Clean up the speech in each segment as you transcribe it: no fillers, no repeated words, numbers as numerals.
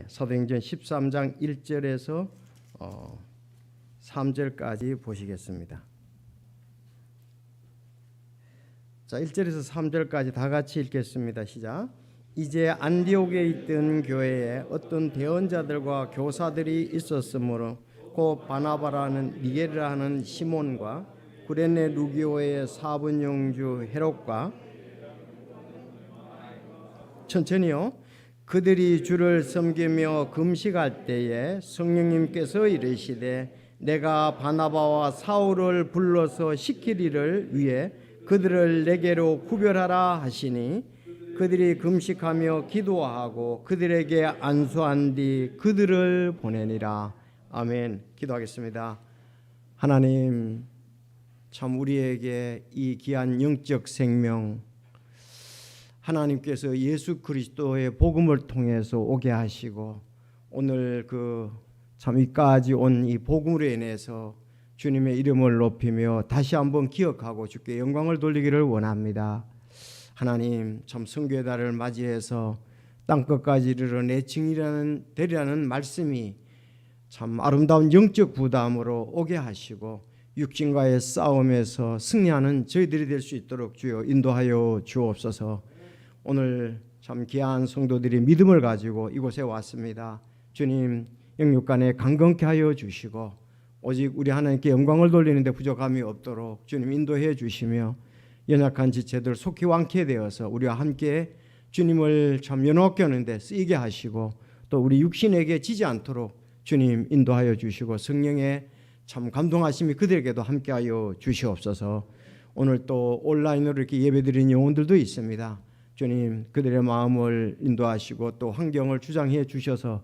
사도행전 13장 1절에서 3절까지 보시겠습니다. 자, 1절에서 3절까지 다 같이 읽겠습니다. 시작. 이제 안디옥에 있던 교회에 어떤 대언자들과 교사들이 있었으므로 곧 바나바라는 미겔이라 하는 시몬과 구레네 루기오의 사분용주 헤롯과 천천히요. 그들이 주를 섬기며 금식할 때에 성령님께서 이르시되 내가 바나바와 사울을 불러서 시키리를 위해 그들을 내게로 구별하라 하시니 그들이 금식하며 기도하고 그들에게 안수한 뒤 그들을 보내니라. 아멘. 기도하겠습니다. 하나님, 참 우리에게 이 귀한 영적 생명 하나님께서 예수 그리스도의 복음을 통해서 오게 하시고 오늘 참 이까지 온 이 복음으로 인해서 주님의 이름을 높이며 다시 한번 기억하고 주께 영광을 돌리기를 원합니다. 하나님, 참 성교의 달을 맞이해서 땅끝까지 이르러 내 증인이라는 되리라는 말씀이 참 아름다운 영적 부담으로 오게 하시고 육신과의 싸움에서 승리하는 저희들이 될 수 있도록 주여 인도하여 주옵소서. 오늘 참 귀한 성도들이 믿음을 가지고 이곳에 왔습니다. 주님, 영육간에 강건케 하여 주시고 오직 우리 하나님께 영광을 돌리는데 부족함이 없도록 주님 인도해 주시며 연약한 지체들 속히 완쾌되어서 우리와 함께 주님을 참 연합케 하는데 쓰이게 하시고 또 우리 육신에게 지지 않도록 주님 인도하여 주시고 성령의 참 감동하심이 그들에게도 함께하여 주시옵소서. 오늘 또 온라인으로 이렇게 예배드리는 영혼들도 있습니다. 주님, 그들의 마음을 인도하시고 또 환경을 주장해 주셔서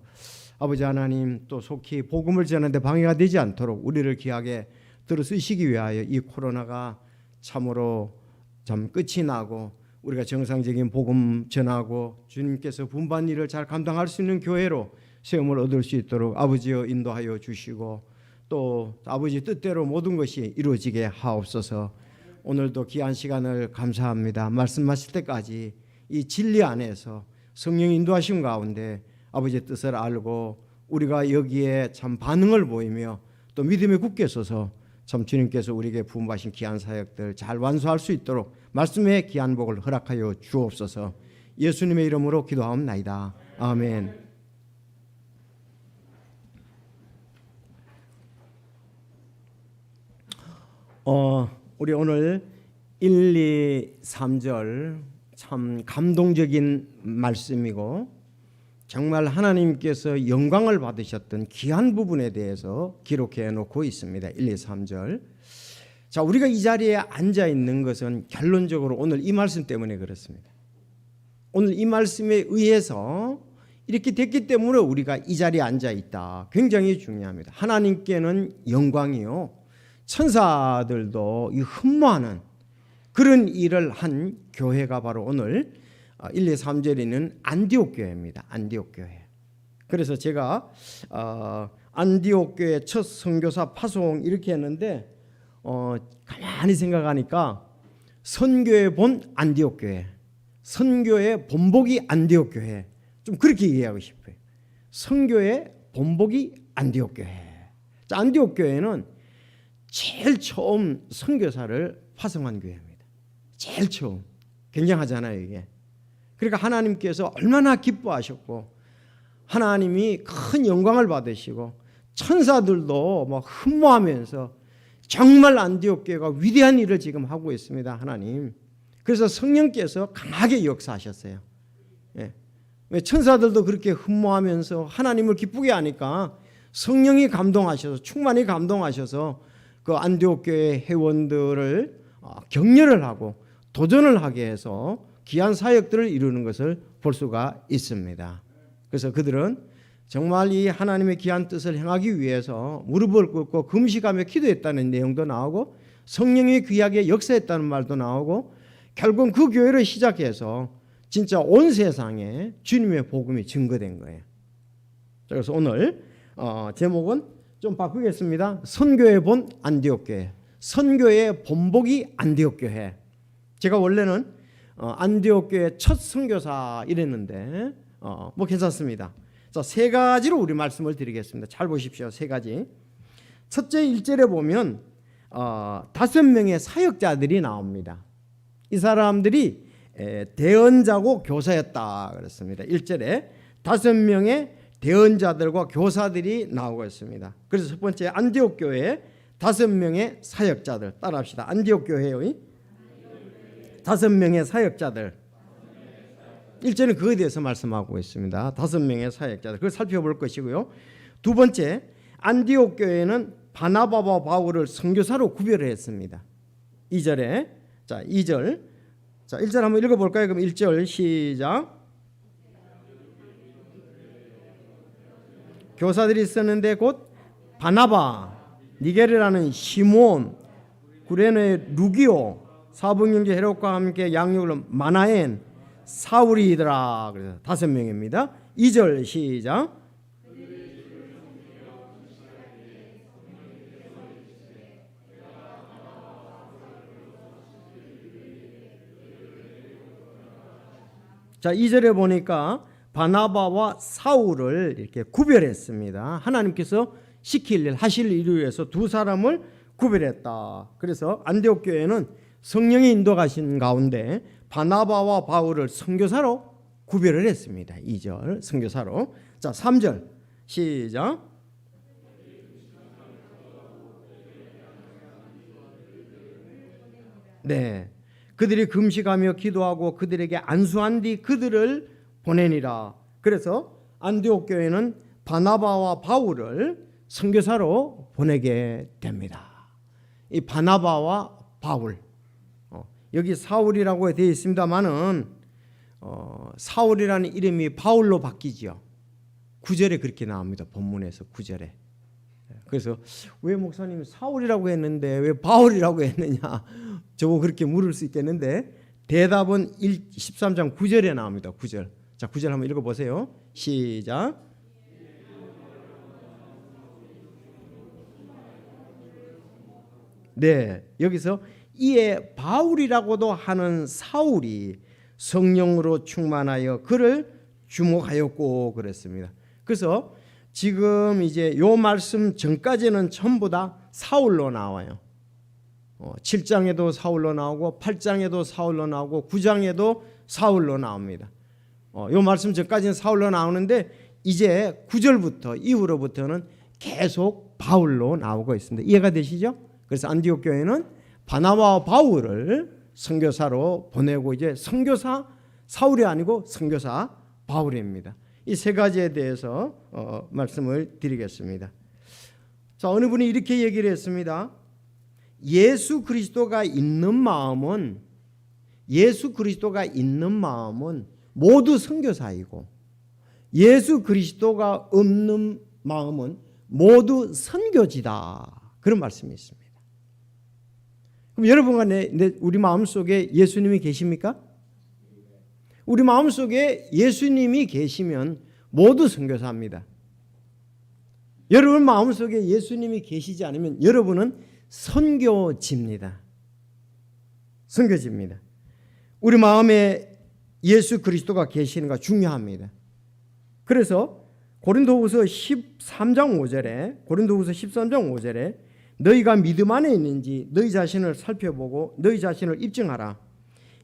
아버지 하나님 또 속히 복음을 전하는데 방해가 되지 않도록 우리를 귀하게 들어쓰시기 위하여 이 코로나가 참으로 참 끝이 나고 우리가 정상적인 복음 전하고 주님께서 분반 일을 잘 감당할 수 있는 교회로 세움을 얻을 수 있도록 아버지여 인도하여 주시고 또 아버지 뜻대로 모든 것이 이루어지게 하옵소서. 오늘도 귀한 시간을 감사합니다. 말씀하실 때까지 이 진리 안에서 성령 인도하심 가운데 아버지의 뜻을 알고 우리가 여기에 참 반응을 보이며 또 믿음에 굳게 서서 참 주님께서 우리에게 부음하신 귀한 사역들 잘 완수할 수 있도록 말씀의 귀한 복을 허락하여 주옵소서. 예수님의 이름으로 기도하옵나이다. 아멘. 우리 오늘 1, 2, 3절 참 감동적인 말씀이고 정말 하나님께서 영광을 받으셨던 귀한 부분에 대해서 기록해 놓고 있습니다. 1, 2, 3절. 자, 우리가 이 자리에 앉아 있는 것은 결론적으로 오늘 이 말씀 때문에 그렇습니다. 오늘 이 말씀에 의해서 이렇게 됐기 때문에 우리가 이 자리에 앉아 있다. 굉장히 중요합니다. 하나님께는 영광이요, 천사들도 이 흠모하는 그런 일을 한 교회가 바로 오늘 1, 2, 3절에 있는 안디옥 교회입니다. 안디옥 교회. 그래서 제가 안디옥 교회 첫 선교사 파송 이렇게 했는데 가만히 생각하니까 선교의 본 안디옥 교회, 선교의 본복이 안디옥 교회, 좀 그렇게 이해하고 싶어요. 선교의 본복이 안디옥 교회. 자, 안디옥 교회는 제일 처음 선교사를 파송한 교회입니다. 제일 처음. 굉장하잖아요, 이게. 그러니까 하나님께서 얼마나 기뻐하셨고 하나님이 큰 영광을 받으시고 천사들도 막 흠모하면서 정말 안디옥 교회가 위대한 일을 지금 하고 있습니다. 하나님. 그래서 성령께서 강하게 역사하셨어요. 예. 왜 천사들도 그렇게 흠모하면서 하나님을 기쁘게 하니까 성령이 감동하셔서 충만히 감동하셔서 그 안디옥 교회 회원들을 격려를 하고 도전을 하게 해서 귀한 사역들을 이루는 것을 볼 수가 있습니다. 그래서 그들은 정말 이 하나님의 귀한 뜻을 행하기 위해서 무릎을 꿇고 금식하며 기도했다는 내용도 나오고 성령이 귀하게 역사했다는 말도 나오고 결국 그 교회를 시작해서 진짜 온 세상에 주님의 복음이 증거된 거예요. 그래서 오늘 제목은 좀 바꾸겠습니다. 선교의 본 안디옥 교회. 선교의 본복이 안디옥 교회. 제가 원래는 안디옥 교회 첫 선교사 이랬는데 뭐 괜찮습니다. 자, 세 가지로 우리 말씀을 드리겠습니다. 잘 보십시오. 세 가지. 첫째 1절에 보면 5명의 사역자들이 나옵니다. 이 사람들이 대언자고 교사였다 그랬습니다. 1절에 5명의 대언자들과 교사들이 나오고 있습니다. 그래서 첫 번째 안디옥 교회에 5명의 사역자들 따라합시다. 안디옥 교회의 5명의 사역자들. 1절은 그거에 대해서 말씀하고 있습니다. 5명의 사역자들. 그걸 살펴볼 것이고요. 두 번째 안디옥 교회는 바나바와 바울을 선교사로 구별을 했습니다. 2절에 자 2절 자 1절 한번 읽어볼까요? 그럼 1절 시작. 교사들이 있었는데 곧 바나바, 니게르라는 시몬, 구레네 루기오, 사북형제 헤롯과 함께 양육을 마나엔, 사울이더라. 그래서 5명입니다. 2절 시작. 자, 2절에 보니까 바나바와 사울을 이렇게 구별했습니다. 하나님께서 시킬 일, 하실 일을 위해서 두 사람을 구별했다. 그래서 안디옥 교회는 성령이 인도하신 가운데 바나바와 바울을 선교사로 구별을 했습니다. 2절 선교사로. 자, 3절 시작. 네, 그들이 금식하며 기도하고 그들에게 안수한 뒤 그들을 보내니라. 그래서 안디옥 교회는 바나바와 바울을 선교사로 보내게 됩니다. 이 바나바와 바울, 여기 사울이라고 되어 있습니다만은 사울이라는 이름이 바울로 바뀌지요. 9절에 그렇게 나옵니다. 본문에서 9절에. 그래서 왜 목사님이 사울이라고 했는데 왜 바울이라고 했느냐, 저거 그렇게 물을 수 있겠는데 대답은 13장 9절에 나옵니다. 9절. 자, 9절 한번 읽어보세요. 시작. 네, 여기서 이에 바울이라고도 하는 사울이 성령으로 충만하여 그를 주목하였고 그랬습니다. 그래서 지금 이제 요 말씀 전까지는 전부 다 사울로 나와요. 7장에도 사울로 나오고 8장에도 사울로 나오고 9장에도 사울로 나옵니다. 요 말씀 전까지는 사울로 나오는데 이제 9절부터 이후로부터는 계속 바울로 나오고 있습니다. 이해가 되시죠? 그래서 안디옥 교회는 바나바와 바울을 선교사로 보내고 이제 선교사 사울이 아니고 선교사 바울입니다. 이 세 가지에 대해서 말씀을 드리겠습니다. 자, 어느 분이 이렇게 얘기를 했습니다. 예수 그리스도가 있는 마음은 모두 선교사이고 예수 그리스도가 없는 마음은 모두 선교지다. 그런 말씀이 있습니다. 그럼 여러분과 우리 마음속에 예수님이 계십니까? 우리 마음속에 예수님이 계시면 모두 선교사입니다. 여러분 마음속에 예수님이 계시지 않으면 여러분은 선교지입니다. 선교지입니다. 우리 마음에 예수 그리스도가 계시는가 중요합니다. 그래서 고린도후서 13장 5절에 너희가 믿음 안에 있는지 너희 자신을 살펴보고 너희 자신을 입증하라.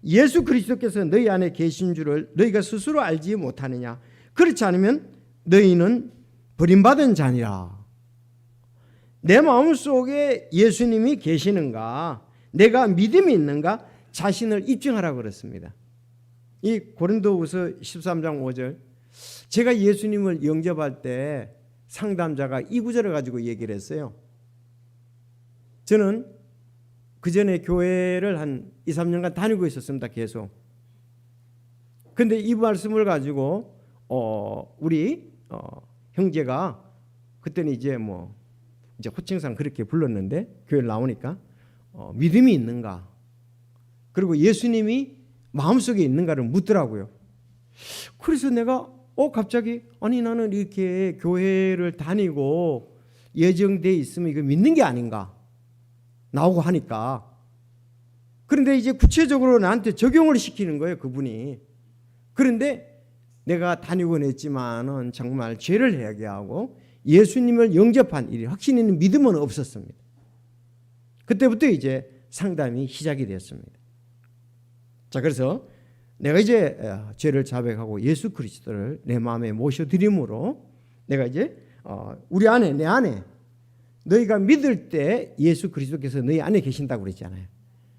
예수 그리스도께서 너희 안에 계신 줄을 너희가 스스로 알지 못하느냐. 그렇지 않으면 너희는 버림받은 자니라. 내 마음속에 예수님이 계시는가, 내가 믿음이 있는가 자신을 입증하라고 그랬습니다. 이 고린도후서 13장 5절, 제가 예수님을 영접할 때 상담자가 이 구절을 가지고 얘기를 했어요. 저는 그 전에 교회를 한 2, 3년간 다니고 있었습니다. 계속. 그런데 이 말씀을 가지고 우리 형제가 그때는 이제 호칭상 그렇게 불렀는데 교회를 나오니까 믿음이 있는가, 그리고 예수님이 마음속에 있는가를 묻더라고요. 그래서 내가 갑자기 아니 나는 이렇게 교회를 다니고 예정돼 있으면 이거 믿는 게 아닌가 나오고 하니까. 그런데 이제 구체적으로 나한테 적용을 시키는 거예요, 그분이. 그런데 내가 다니곤 했지만은 정말 죄를 해하게 하고 예수님을 영접한 일이 확신 있는 믿음은 없었습니다. 그때부터 이제 상담이 시작이 됐습니다. 자, 그래서 내가 이제 죄를 자백하고 예수 그리스도를 내 마음에 모셔드림으로 내가 이제 우리 안에, 내 안에 너희가 믿을 때 예수 그리스도께서 너희 안에 계신다고 그랬잖아요.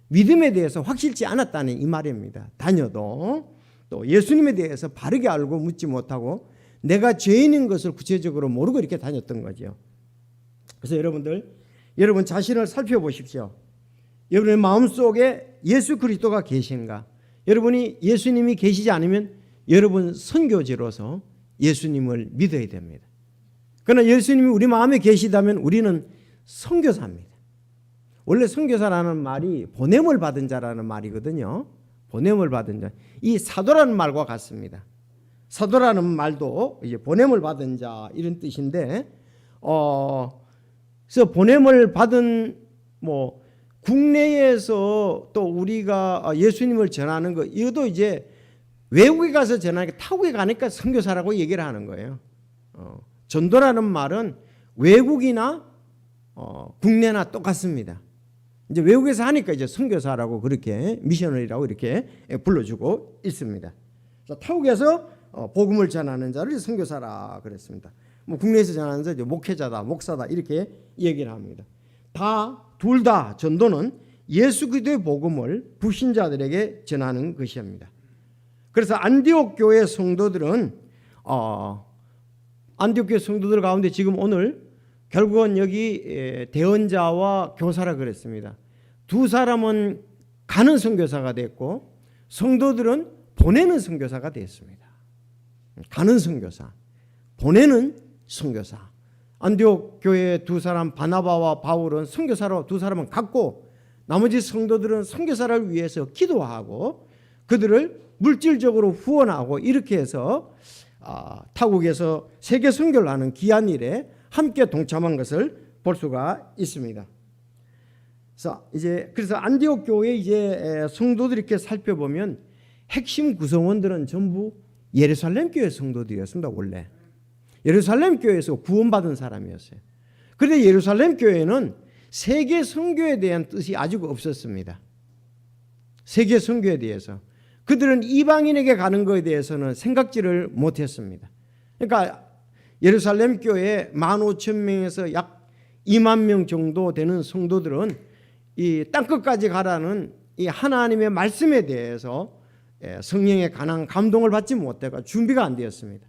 믿음에 대해서 확실치 않았다는 이 말입니다. 다녀도 또 예수님에 대해서 바르게 알고 묻지 못하고 내가 죄인인 것을 구체적으로 모르고 이렇게 다녔던 거죠. 그래서 여러분 자신을 살펴보십시오. 여러분의 마음속에 예수 그리스도가 계신가? 여러분이 예수님이 계시지 않으면 여러분 선교지로서 예수님을 믿어야 됩니다. 그러나 예수님이 우리 마음에 계시다면 우리는 선교사입니다. 원래 선교사라는 말이 보냄을 받은 자라는 말이거든요. 보냄을 받은 자. 이 사도라는 말과 같습니다. 사도라는 말도 이제 보냄을 받은 자 이런 뜻인데, 그래서 보냄을 받은 국내에서 또 우리가 예수님을 전하는 거 이것도 이제 외국에 가서 전하니까 타국에 가니까 선교사라고 얘기를 하는 거예요. 전도라는 말은 외국이나 국내나 똑같습니다. 이제 외국에서 하니까 이제 선교사라고 그렇게 미셔너리라고 이렇게 불러주고 있습니다. 그래서 타국에서 복음을 전하는 자를 선교사라 그랬습니다. 국내에서 전하는 자 목회자다, 목사다 이렇게 얘기를 합니다. 둘 다 전도는 예수 그리스도의 복음을 불신자들에게 전하는 것입니다. 그래서 안디옥 교회 성도들은 안디옥 교회 성도들 가운데 지금 오늘 결국은 여기 대언자와 교사라 그랬습니다. 두 사람은 가는 선교사가 됐고 성도들은 보내는 선교사가 됐습니다. 가는 선교사, 보내는 선교사. 안디옥 교회 두 사람 바나바와 바울은 선교사로 두 사람은 갔고 나머지 성도들은 선교사를 위해서 기도하고 그들을 물질적으로 후원하고 이렇게 해서 타국에서 세계 선교를 하는 귀한 일에 함께 동참한 것을 볼 수가 있습니다. 그래서 안디옥 교회 이제 성도들 이렇게 살펴보면 핵심 구성원들은 전부 예루살렘 교회 성도들이었습니다. 원래 예루살렘 교회에서 구원받은 사람이었어요. 그런데 예루살렘 교회는 세계 선교에 대한 뜻이 아직 없었습니다. 세계 선교에 대해서 그들은 이방인에게 가는 것에 대해서는 생각지를 못했습니다. 그러니까 예루살렘 교회 15,000명에서 약 2만 명 정도 되는 성도들은 이 땅끝까지 가라는 이 하나님의 말씀에 대해서 성령의 강한 감동을 받지 못해가 준비가 안 되었습니다.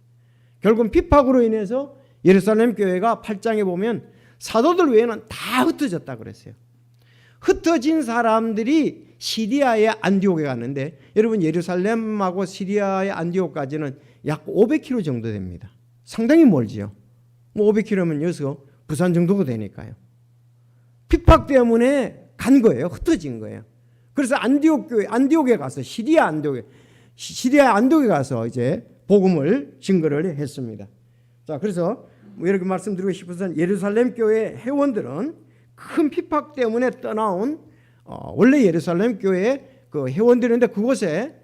결국 핍박으로 인해서 예루살렘 교회가 8장에 보면 사도들 외에는 다 흩어졌다 그랬어요. 흩어진 사람들이 시리아의 안디옥에 갔는데 여러분 예루살렘하고 시리아의 안디옥까지는 약 500km 정도 됩니다. 상당히 멀지요. 500km면 여기서 부산 정도가 되니까요. 핍박 때문에 간 거예요. 흩어진 거예요. 그래서 안디옥 교회, 안디옥에 가서 시리아 안디옥에 가서 이제 복음을 증거를 했습니다. 자, 그래서 이렇게 말씀드리고 싶어서 예루살렘 교회 회원들은 큰 핍박 때문에 떠나온 원래 예루살렘 교회 그 회원들인데 그곳에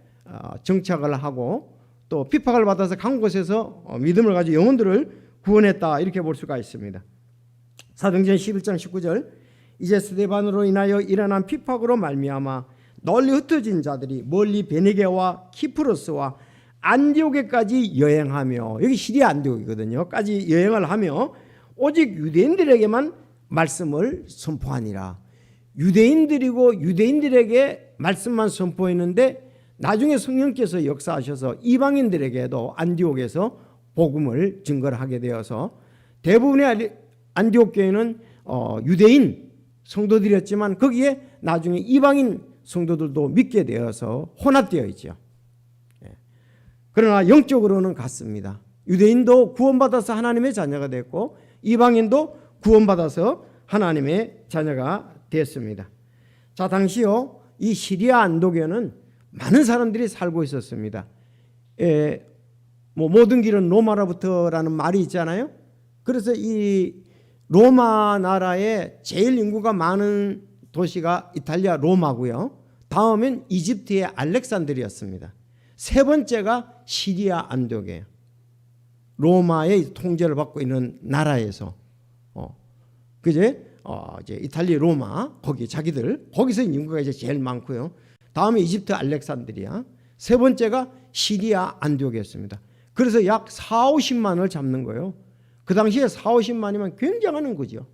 정착을 하고 또 핍박을 받아서 간 곳에서 믿음을 가지고 영혼들을 구원했다 이렇게 볼 수가 있습니다. 사도행전 11장 19절 이제 스데반으로 인하여 일어난 핍박으로 말미암아 널리 흩어진 자들이 멀리 베네게와 키프로스와 안디옥에까지 여행하며 여기 시리아 안디옥이거든요. 까지 여행을 하며 오직 유대인들에게만 말씀을 선포하니라. 유대인들이고 유대인들에게 말씀만 선포했는데 나중에 성령께서 역사하셔서 이방인들에게도 안디옥에서 복음을 증거를 하게 되어서 대부분의 안디옥 교회는 유대인 성도들이었지만 거기에 나중에 이방인 성도들도 믿게 되어서 혼합되어 있죠. 그러나 영적으로는 같습니다. 유대인도 구원받아서 하나님의 자녀가 됐고 이방인도 구원받아서 하나님의 자녀가 됐습니다. 자, 당시요 이 시리아 안디옥에는 많은 사람들이 살고 있었습니다. 모든 길은 로마로부터라는 말이 있잖아요. 그래서 이 로마 나라의 제일 인구가 많은 도시가 이탈리아 로마고요. 다음엔 이집트의 알렉산드리아였습니다. 세 번째가 시리아 안디옥이에요. 로마의 통제를 받고 있는 나라에서 그제 이제 이탈리아 로마 거기 자기들 거기서 인구가 이제 제일 많고요. 다음에 이집트 알렉산드리아, 세 번째가 시리아 안디옥이었습니다. 그래서 약 4, 50만을 잡는 거예요. 그 당시에 4, 50만이면 굉장한 거죠.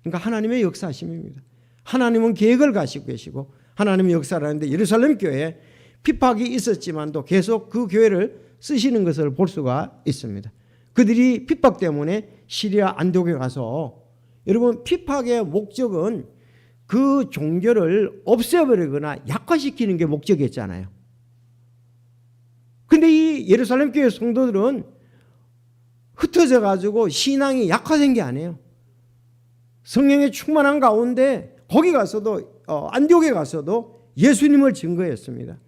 그러니까 하나님의 역사심입니다. 하나님은 계획을 가지고 계시고 하나님의 역사를 하는데 예루살렘 교회에 핍박이 있었지만도 계속 그 교회를 쓰시는 것을 볼 수가 있습니다. 그들이 핍박 때문에 시리아 안디옥에 가서, 여러분 핍박의 목적은 그 종교를 없애버리거나 약화시키는 게 목적이었잖아요. 근데 이 예루살렘 교회 성도들은 흩어져 가지고 신앙이 약화된 게 아니에요. 성령의 충만한 가운데 거기 가서도 안디옥에 가서도 예수님을 증거했습니다.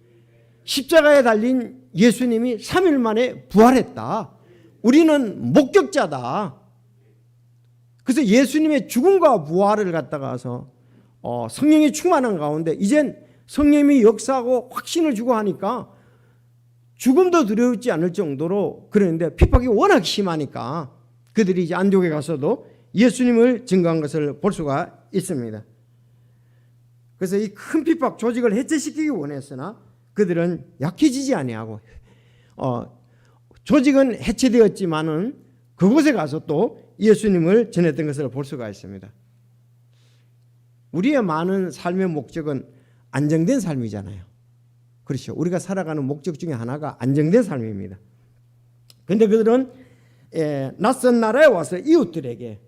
십자가에 달린 예수님이 3일 만에 부활했다. 우리는 목격자다. 그래서 예수님의 죽음과 부활을 갖다가서 성령이 충만한 가운데 이젠 성령이 역사하고 확신을 주고 하니까 죽음도 두려우지 않을 정도로, 그랬는데 핍박이 워낙 심하니까 그들이 이제 안디옥에 가서도 예수님을 증거한 것을 볼 수가 있습니다. 그래서 이 큰 핍박 조직을 해체시키기 원했으나 그들은 약해지지 아니하고 조직은 해체되었지만은 그곳에 가서 또 예수님을 전했던 것을 볼 수가 있습니다. 우리의 많은 삶의 목적은 안정된 삶이잖아요. 그렇죠. 우리가 살아가는 목적 중에 하나가 안정된 삶입니다. 그런데 그들은 낯선 나라에 와서 이웃들에게,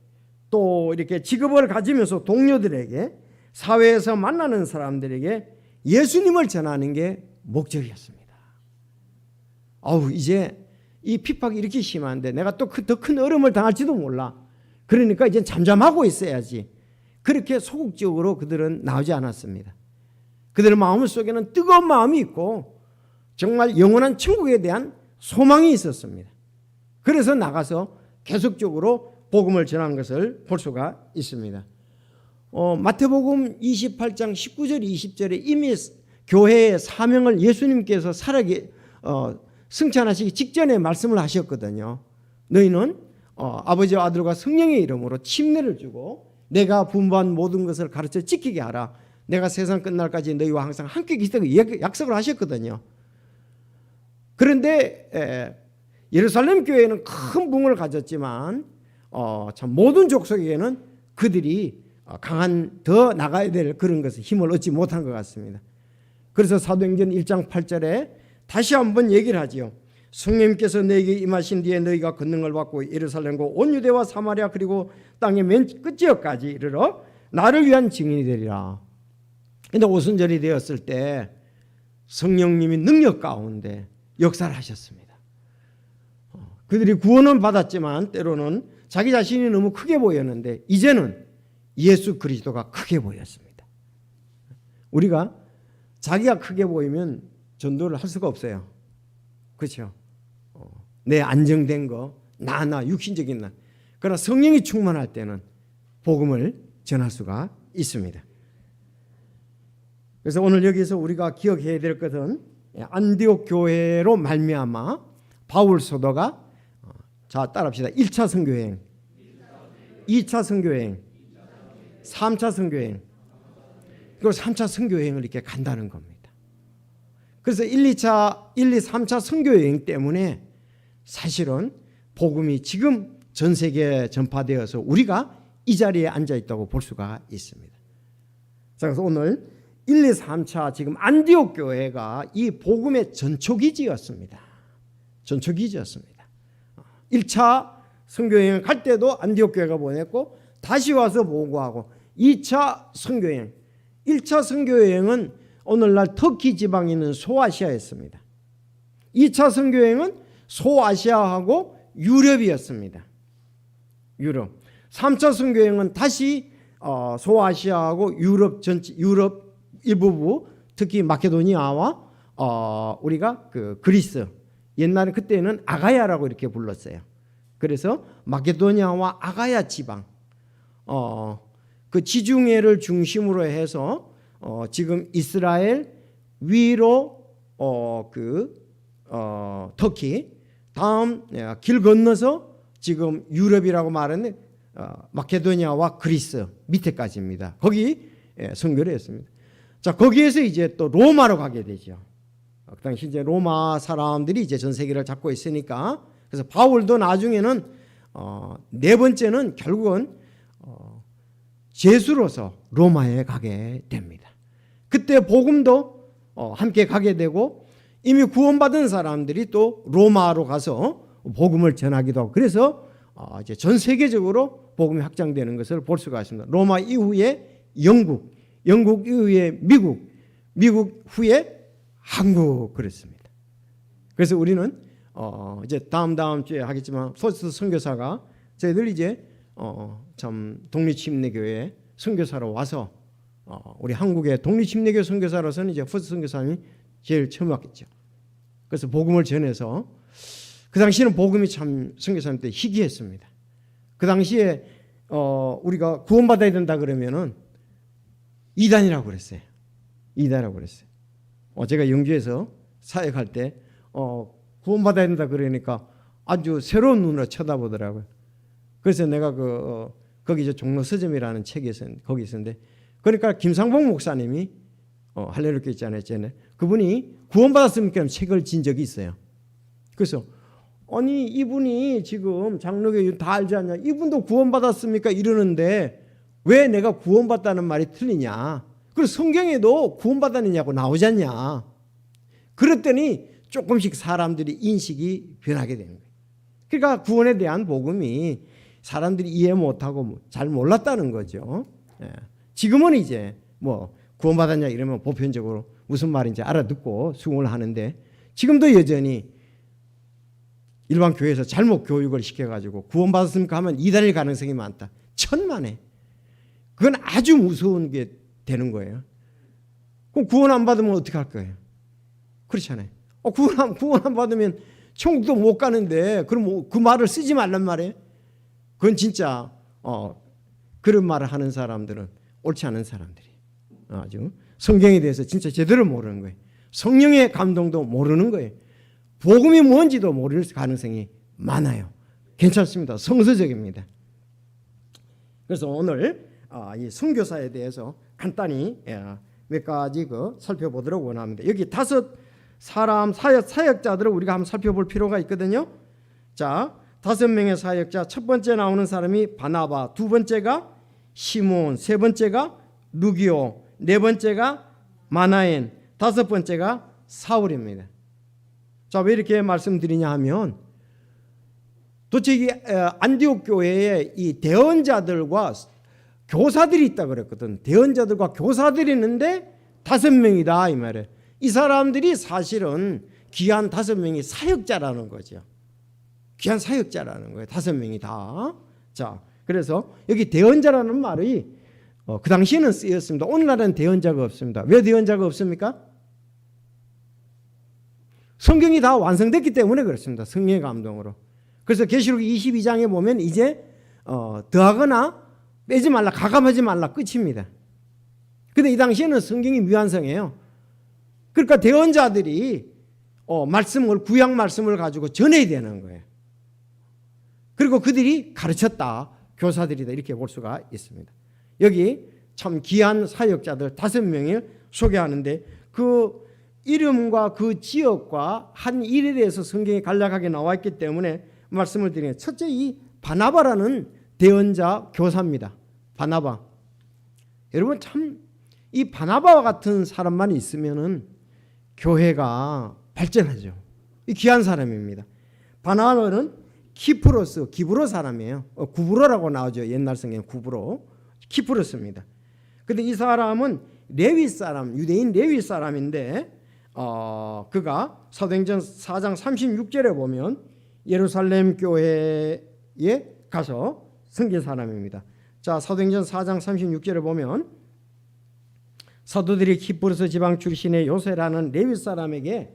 또 이렇게 직업을 가지면서 동료들에게, 사회에서 만나는 사람들에게 예수님을 전하는 게 목적이었습니다. 이제 이 핍박이 이렇게 심한데 내가 또 더 큰 어려움을 당할지도 몰라. 그러니까 이제 잠잠하고 있어야지. 그렇게 소극적으로 그들은 나오지 않았습니다. 그들의 마음 속에는 뜨거운 마음이 있고 정말 영원한 천국에 대한 소망이 있었습니다. 그래서 나가서 계속적으로 복음을 전한 것을 볼 수가 있습니다. 마태복음 28장 19절 20절에 이미 교회의 사명을 예수님께서 승천하시기 직전에 말씀을 하셨거든요. 너희는 아버지와 아들과 성령의 이름으로 침례를 주고 내가 분부한 모든 것을 가르쳐 지키게 하라. 내가 세상 끝날까지 너희와 항상 함께 계시다고 약속을 하셨거든요. 그런데 예루살렘 교회는 큰 부흥을 가졌지만 참 모든 족속에게는 그들이 더 나가야 될 그런 것을 힘을 얻지 못한 것 같습니다. 그래서 사도행전 1장 8절에 다시 한번 얘기를 하지요. 성령님께서 너에게 임하신 뒤에 너희가 권능을 받고 예루살렘과 온 유대와 사마리아 그리고 땅의 맨 끝지역까지 이르러 나를 위한 증인이 되리라. 그런데 오순절이 되었을 때 성령님이 능력 가운데 역사를 하셨습니다. 그들이 구원은 받았지만 때로는 자기 자신이 너무 크게 보였는데 이제는 예수 그리스도가 크게 보였습니다. 우리가 자기가 크게 보이면 전도를 할 수가 없어요. 그렇죠? 내 안정된 거, 나 육신적인 나. 그러나 성령이 충만할 때는 복음을 전할 수가 있습니다. 그래서 오늘 여기서 우리가 기억해야 될 것은 안디옥 교회로 말미암아 바울 사도가 자 따라합시다. 1차 선교여행, 2차 선교여행, 3차 선교여행, 그리고 3차 선교여행을 이렇게 간다는 겁니다. 그래서 1, 2, 3차 선교여행 때문에 사실은 복음이 지금 전 세계에 전파되어서 우리가 이 자리에 앉아 있다고 볼 수가 있습니다. 자, 그래서 오늘 1, 2, 3차 지금 안디옥 교회가 이 복음의 전초기지였습니다. 전초기지였습니다. 1차 선교여행 갈 때도 안디옥 교회가 보냈고 다시 와서 보고하고 2차 선교여행, 1차 선교여행은 오늘날 터키 지방에 있는 소아시아였습니다. 2차 선교여행은 소아시아하고 유럽이었습니다. 유럽. 3차 선교여행은 다시 소아시아하고 유럽 일부분, 특히 마케도니아와 우리가 그리스, 옛날에 그때는 아가야라고 이렇게 불렀어요. 그래서 마케도니아와 아가야 지방, 그 지중해를 중심으로 해서 지금 이스라엘 위로 터키, 다음 길 건너서 지금 유럽이라고 말하는 마케도니아와 그리스 밑에까지입니다. 거기 선교를 했습니다. 자, 거기에서 이제 또 로마로 가게 되죠. 그 당시 이제 로마 사람들이 이제 전 세계를 잡고 있으니까, 그래서 바울도 나중에는 네 번째는 결국은 제수로서 로마에 가게 됩니다. 그때 복음도 함께 가게 되고, 이미 구원받은 사람들이 또 로마로 가서 복음을 전하기도 하고, 그래서 이제 전 세계적으로 복음이 확장되는 것을 볼 수가 있습니다. 로마 이후에 영국, 영국 이후에 미국, 미국 후에 한국, 그랬습니다. 그래서 우리는 이제 다음 주에 하겠지만 포스트 선교사가 저희들 이제 참 독립침례교회 선교사로 와서 우리 한국의 독립침례교 선교사로서는 이제 포스트 선교사님이 제일 처음 왔겠죠. 그래서 복음을 전해서, 그 당시에는 복음이 참 선교사님 때 희귀했습니다. 그 당시에 우리가 구원받아야 된다 그러면은 이단이라고 그랬어요. 이단이라고 그랬어요. 제가 영주에서 사역할 때 구원받아야 된다 그러니까 아주 새로운 눈으로 쳐다보더라고요. 그래서 내가 거기 저 종로 서점이라는 책이 거기 있었는데, 그러니까 김상봉 목사님이 할렐루야 있잖아요. 그분이 구원받았습니까? 책을 진 적이 있어요. 그래서 아니 이분이 지금 장로교 다 알지 않냐, 이분도 구원받았습니까? 이러는데 왜 내가 구원받다는 말이 틀리냐, 그리고 성경에도 구원받았느냐고 나오지 않냐. 그랬더니 조금씩 사람들이 인식이 변하게 되는 거예요. 그러니까 구원에 대한 복음이 사람들이 이해 못하고 잘 몰랐다는 거죠. 지금은 이제 뭐 구원받았냐 이러면 보편적으로 무슨 말인지 알아듣고 수긍을 하는데, 지금도 여전히 일반 교회에서 잘못 교육을 시켜가지고 구원받았습니까 하면 이단일 가능성이 많다. 천만에. 그건 아주 무서운 게 되는 거예요. 그럼 구원 안 받으면 어떻게 할 거예요? 그렇잖아요. 구원 안 받으면 천국도 못 가는데, 그럼 그 말을 쓰지 말란 말이에요. 그건 진짜 그런 말을 하는 사람들은 옳지 않은 사람들이에요. 아주 성경에 대해서 진짜 제대로 모르는 거예요. 성령의 감동도 모르는 거예요. 복음이 뭔지도 모를 가능성이 많아요. 괜찮습니다. 성서적입니다. 그래서 오늘 이 선교사에 대해서 간단히 몇 가지 살펴보도록 원합니다. 여기 5 사람 사역자들을 우리가 한번 살펴볼 필요가 있거든요. 자, 5명의 사역자, 첫 번째 나오는 사람이 바나바, 두 번째가 시몬, 세 번째가 루기오, 네 번째가 마나엔, 다섯 번째가 사울입니다. 자, 왜 이렇게 말씀드리냐 하면, 도대체 이 안디옥 교회에 이 대언자들과 교사들이 있다 그랬거든. 대언자들과 교사들이 있는데 5명이다 이 말이에요. 이 사람들이 사실은 귀한 5명이 사역자라는 거죠. 귀한 사역자라는 거예요. 5명이 다. 자, 그래서 여기 대언자라는 말이 그 당시에는 쓰였습니다. 오늘날은 대언자가 없습니다. 왜 대언자가 없습니까? 성경이 다 완성됐기 때문에 그렇습니다. 성령의 감동으로. 그래서 계시록 22장에 보면 이제 더하거나 빼지 말라, 가감하지 말라, 끝입니다. 근데 이 당시에는 성경이 미완성이에요. 그러니까 대언자들이 말씀을, 구약 말씀을 가지고 전해야 되는 거예요. 그리고 그들이 가르쳤다, 교사들이다, 이렇게 볼 수가 있습니다. 여기 참 귀한 사역자들 5명을 소개하는데, 그 이름과 그 지역과 한 일에 대해서 성경이 간략하게 나와 있기 때문에 말씀을 드리는, 첫째 이 바나바라는 대언자 교사입니다. 바나바. 여러분 참 이 바나바와 같은 사람만 있으면은 교회가 발전하죠. 이 귀한 사람입니다. 바나바는 키프로스, 기브로 사람이에요. 구브로라고 나오죠. 옛날 성경 구브로. 키프로스입니다. 근데 이 사람은 레위 사람, 유대인 레위 사람인데 그가 사도행전 4장 36절에 보면 예루살렘 교회에 가서 섬긴 사람입니다. 자, 사도행전 4장 36절에 보면 사도들이 키프로스 지방 출신의 요새라는 레위 사람에게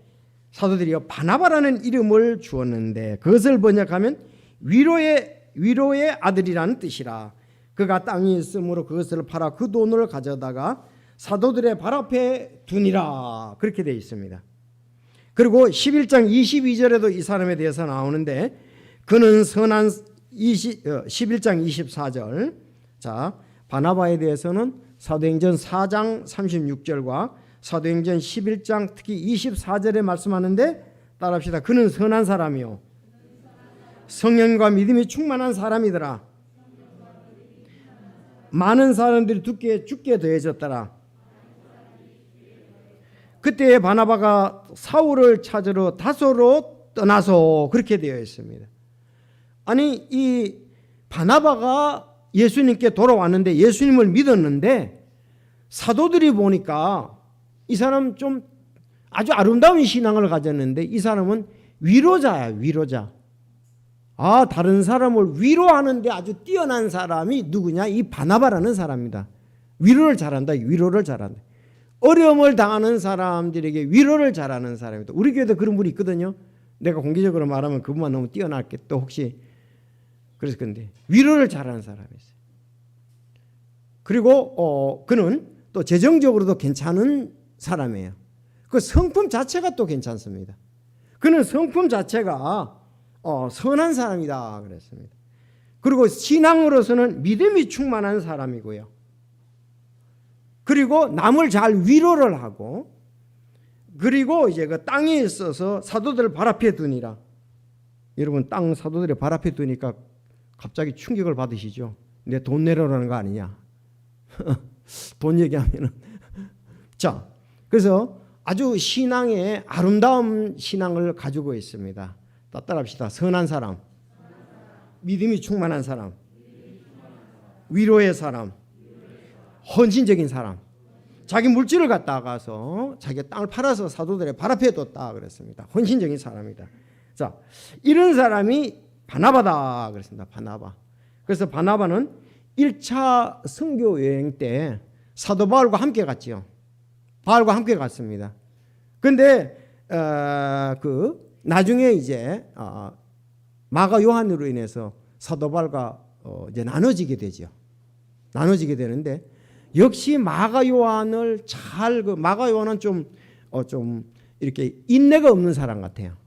사도들이 바나바라는 이름을 주었는데, 그것을 번역하면 위로의 아들이라는 뜻이라. 그가 땅이 있으므로 그것을 팔아 그 돈을 가져다가 사도들의 발 앞에 두니라. 그렇게 되어 있습니다. 그 그리고 11장 22절에도 이 사람에 대해서 나오는데 그는 선한 11장 24절. 자, 바나바에 대해서는 사도행전 4장 36절과 사도행전 11장 특히 24절에 말씀하는데 따라합시다. 그는 선한 사람이요 성령과 믿음이 충만한 사람이더라. 많은 사람들이 죽게 더해졌더라. 그때 바나바가 사울을 찾으러 다소로 떠나서 그렇게 되어 있습니다. 아니 이 바나바가 예수님께 돌아왔는데 예수님을 믿었는데 사도들이 보니까 이 사람 좀 아주 아름다운 신앙을 가졌는데 이 사람은 위로자야. 위로자. 아, 다른 사람을 위로하는데 아주 뛰어난 사람이 누구냐? 이 바나바라는 사람입니다. 위로를 잘한다. 위로를 잘한다. 어려움을 당하는 사람들에게 위로를 잘하는 사람입니다. 우리 교회도 그런 분이 있거든요. 내가 공개적으로 말하면 그분만 너무 뛰어났게 또 혹시 그래서 근데 위로를 잘하는 사람이 있어요. 그리고 그는 또 재정적으로도 괜찮은 사람이에요. 그 성품 자체가 또 괜찮습니다. 그는 성품 자체가 선한 사람이다 그랬습니다. 그리고 신앙으로서는 믿음이 충만한 사람이고요. 그리고 남을 잘 위로를 하고 그리고 이제 그 땅에 있어서 사도들을 발 앞에 두니라. 여러분 땅 사도들의 발 앞에 두니까 갑자기 충격을 받으시죠. 내 돈 내려라는 거 아니냐. 돈 얘기하면은 자, 그래서 아주 신앙의 아름다운 신앙을 가지고 있습니다. 따라합시다. 선한 사람, 믿음이 충만한 사람, 위로의 사람, 헌신적인 사람. 자기 물질을 갖다가서 자기 땅을 팔아서 사도들의 발 앞에 뒀다 그랬습니다. 헌신적인 사람이다. 자, 이런 사람이 바나바다 그랬습니다. 바나바. 그래서 바나바는 1차 선교 여행 때 사도 바울과 함께 갔지요. 바울과 함께 갔습니다. 그런데 나중에 이제 마가 요한으로 인해서 사도 바울과 이제 나눠지게 되죠. 나눠지게 되는데 역시 마가 요한을 마가 요한은 좀 이렇게 인내가 없는 사람 같아요.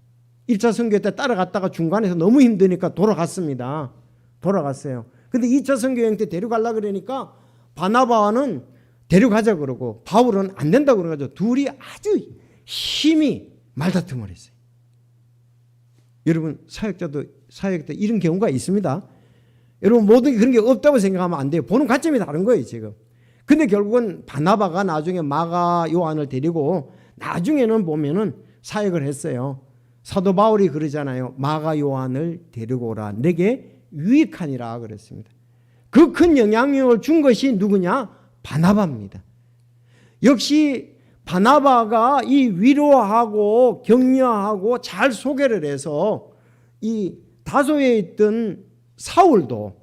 1차 선교 때 따라갔다가 중간에서 너무 힘드니까 돌아갔습니다. 돌아갔어요. 근데 2차 선교 여행 때 데려가려고 그러니까 바나바는 데려가자 그러고 바울은 안 된다고 그래가지고 둘이 아주 힘이 말다툼을 했어요. 여러분 사역자 때 이런 경우가 있습니다. 여러분 모든 게 그런 게 없다고 생각하면 안 돼요. 보는 관점이 다른 거예요 지금. 근데 결국은 바나바가 나중에 마가 요한을 데리고 나중에는 보면은 사역을 했어요. 사도 바울이 그러잖아요. 마가 요한을 데리고 오라. 내게 유익하니라 그랬습니다. 그 큰 영향력을 준 것이 누구냐? 바나바입니다. 역시 바나바가 이 위로하고 격려하고 잘 소개를 해서 이 다소에 있던 사울도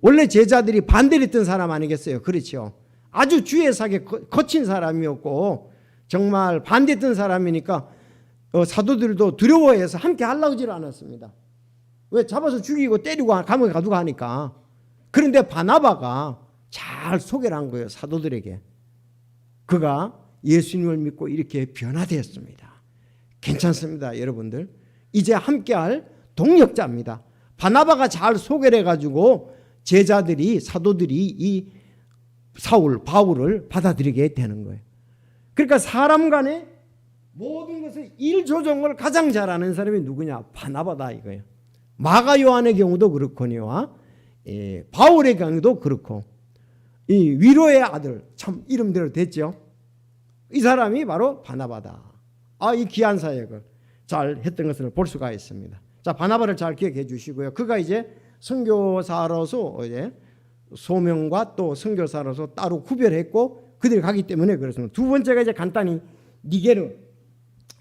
원래 제자들이 반대를 했던 사람 아니겠어요? 그렇죠. 아주 주의 사에 거친 사람이었고 정말 반대했던 사람이니까 사도들도 두려워해서 함께 하려고 하지 않았습니다. 왜? 잡아서 죽이고 때리고 감옥에 가두고 하니까. 그런데 바나바가 잘 소개를 한 거예요. 사도들에게. 그가 예수님을 믿고 이렇게 변화되었습니다. 괜찮습니다. 여러분들. 이제 함께할 동력자입니다. 바나바가 잘 소개를 해가지고 제자들이 사도들이 이 바울을 받아들이게 되는 거예요. 그러니까 사람 간에 모든 것을 일 조정을 가장 잘하는 사람이 누구냐? 바나바다 이거예요. 마가 요한의 경우도 그렇거니와 바울의 경우도 그렇고 이 위로의 아들 참 이름대로 됐죠. 이 사람이 바로 바나바다. 이 귀한 사역을 잘 했던 것을 볼 수가 있습니다. 자, 바나바를 잘 기억해 주시고요. 그가 이제 선교사로서 이제 소명과 또 선교사로서 따로 구별했고 그들이 가기 때문에 그렇습니다. 두 번째가 이제 간단히 니게르.